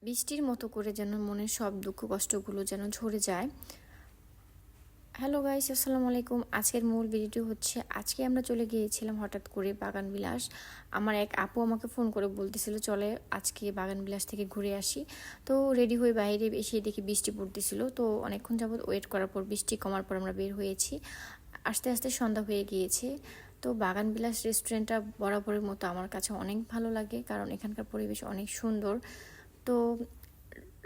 বৃষ্টির মতো করে যেন মনের সব দুঃখ কষ্টগুলো যেন ঝরে যায়। হ্যালো গাইস, আসসালামু আলাইকুম। আজকের মূল ভিডিওটি হচ্ছে আজকে আমরা চলে গিয়েছিলাম হঠাৎ করে বাগান বিলাস। আমার এক আপু আমাকে ফোন করে বলতেছিল চলে আজকে বাগান বিলাস থেকে ঘুরে আসি। তো রেডি হয়ে বাইরে এসে দেখি বৃষ্টি পড়তেছিল। তো অনেকক্ষণ যাবত ওয়েট করার পর বৃষ্টি কমার পর আমরা বের হয়েছি। আস্তে আস্তে সন্ধ্যা হয়ে গিয়েছে। তো বাগান বিলাস রেস্টুরেন্টটা বরাবরের মতো আমার কাছে অনেক ভালো লাগে, কারণ এখানকার পরিবেশ অনেক সুন্দর। তো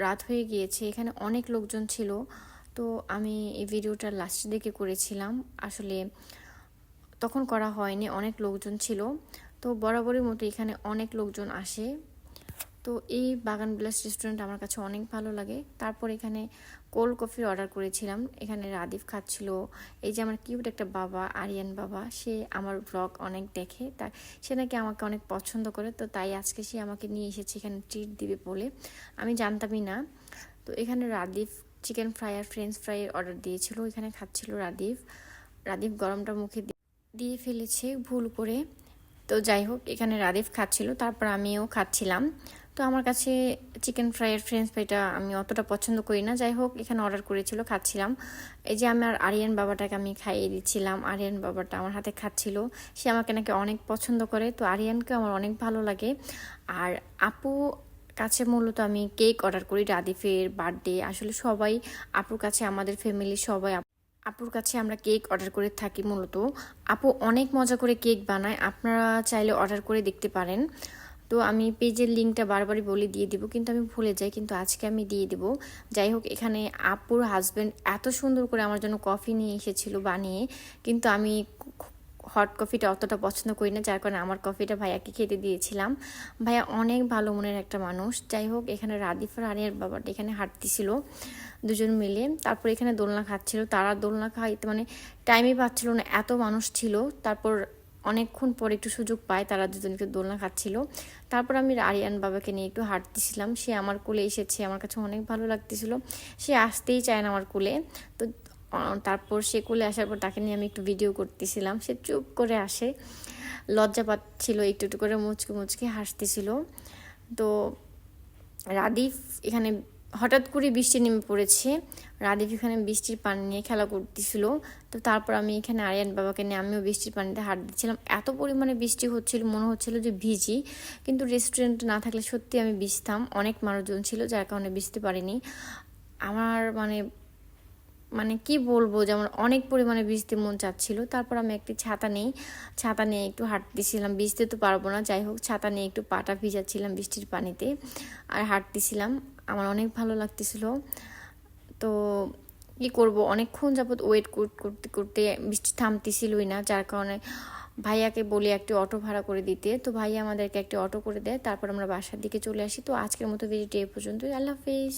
রাত হয়ে গিয়েছে, এখানে অনেক লোকজন ছিল। তো আমি এই ভিডিওটা লাস্টের দিকে করেছিলাম, আসলে তখন করা হয়নি, অনেক লোকজন ছিল। তো বরাবরের মতো এখানে অনেক লোকজন আসে। তো এই বাগান বিলাস রেস্টুরেন্ট আমার কাছে অনেক ভালো লাগে। তারপর এখানে কোল্ড কফি অর্ডার করেছিলাম, এখানে রাদিফ খাচ্ছিল। এই যে আমার কিউট একটা বাবা, আরিয়ান বাবা, সে আমার ব্লগ অনেক দেখে, তাই সে নাকি আমাকে অনেক পছন্দ করে। তো তাই আজকে সে আমাকে নিয়ে এসেছে এখানে ট্রিট দিবে বলে, আমি জানতামই না। তো এখানে রাদিফ চিকেন ফ্রাই আর ফ্রেঞ্চ ফ্রাইয়ের অর্ডার দিয়েছিল, এখানে খাচ্ছিল রাদিফ। রাদিফ গরমটা মুখে দিয়ে ফেলেছে ভুল করে। তো যাই হোক, এখানে রাদিফ খাচ্ছিল, তারপর আমিও খাচ্ছিলাম। তো আমার কাছে চিকেন ফ্রাইয়ের ফ্রেঞ্চ ফ্রাইটা আমি অতটা পছন্দ করি না। যাই হোক, এখানে অর্ডার করেছিল, খাচ্ছিলাম। এই যে আমার আরিয়ান বাবাটাকে আমি খাইয়ে দিচ্ছিলাম, আরিয়ান বাবাটা আমার হাতে খাচ্ছিল। সে আমাকে নাকি অনেক পছন্দ করে, তো আরিয়ানকে আমার অনেক ভালো লাগে। আর আপু কাছে মূলত আমি কেক অর্ডার করি রাদিফের বার্থডে। আসলে সবাই আপুর কাছে, আমাদের ফ্যামিলির সবাই আপুর কাছে আমরা কেক অর্ডার করে থাকি মূলত। আপু অনেক মজা করে কেক বানায়, আপনারা চাইলে অর্ডার করে দেখতে পারেন। তো আমি পেজের লিঙ্কটা বারবারই বলে দিয়ে দিব, কিন্তু আমি ভুলে যাই, কিন্তু আজকে আমি দিয়ে দিব। যাই হোক, এখানে আপুর হাজব্যান্ড এত সুন্দর করে আমার জন্য কফি নিয়ে এসেছিল বানিয়ে, কিন্তু আমি হট কফিটা অতটা পছন্দ করি না, যার কারণে আমার কফিটা ভাইয়াকে খেতে দিয়েছিলাম। ভাইয়া অনেক ভালো মনের একটা মানুষ। যাই হোক, এখানে রাদিফার আরিয়ার বাবাটা এখানে হাঁটতেছিল দুজন মিলে। তারপর এখানে দোলনা খাচ্ছিল, তারা দোলনা খাইতে মানে টাইমই পাচ্ছিল না, এত মানুষ ছিল। তারপর অনেকক্ষণ পর একটু সুযোগ পায়, তারা দুজনকে দোলনা খাচ্ছিল। তারপর আমি আরিয়ান বাবাকে নিয়ে একটু হাঁটতেছিলাম, সে আমার কোলে এসেছে, আমার কাছে অনেক ভালো লাগতেছিল। সে আসতেই চায় না আমার কোলে। তো তারপর সে কোলে আসার পর তাকে নিয়ে আমি একটু ভিডিও করতেছিলাম, সে চুপ করে আসে, লজ্জা পাচ্ছিল, একটু একটু করে মুচকে মুচকে হাসতেছিল। তো রাদিফ এখানে হঠাৎ করে বৃষ্টি নেমে পড়েছে, রাদিফ এখানে বৃষ্টির পানি নিয়ে খেলা করতেছিল। তো তারপর আমি এখানে আরিয়ান বাবাকে নিয়ে আমিও বৃষ্টির পানিতে হাত দিচ্ছিলাম। এত পরিমাণে বৃষ্টি হচ্ছিল, মনে হচ্ছিল যে ভিজি, কিন্তু রেস্টুরেন্ট না থাকলে সত্যি আমি ভিজতাম। অনেক মানুষজন ছিল, যার কারণে ভিজতে পারিনি। আমার মানে মানে কি বলবো, যেমন অনেক পরিমাণে ভিজতে মন চাচ্ছিল। তারপর আমি একটি ছাতা নেই, ছাতা নিয়ে একটু হাঁটতেছিলাম, ভিজতে তো পারবো না, যাই হোক ছাতা নিয়ে একটু পাটা ভিজাচ্ছিলাম বৃষ্টির পানিতে আর হাঁটতেছিলাম। আমার অনেক ভালো লাগতেছিল। তো কি করব, অনেকক্ষণ যাবত ওয়েট করতে করতে বৃষ্টি থামতেছিলই না, যার কারণে ভাইয়াকে বলি একটি অটো ভাড়া করে দিতে। তো ভাইয়া আমাদেরকে একটি অটো করে দেয়, তারপর আমরা বাসার দিকে চলে আসি। তো আজকের মতো ভিডিওটি এ পর্যন্তই। আল্লাহ হাফিজ।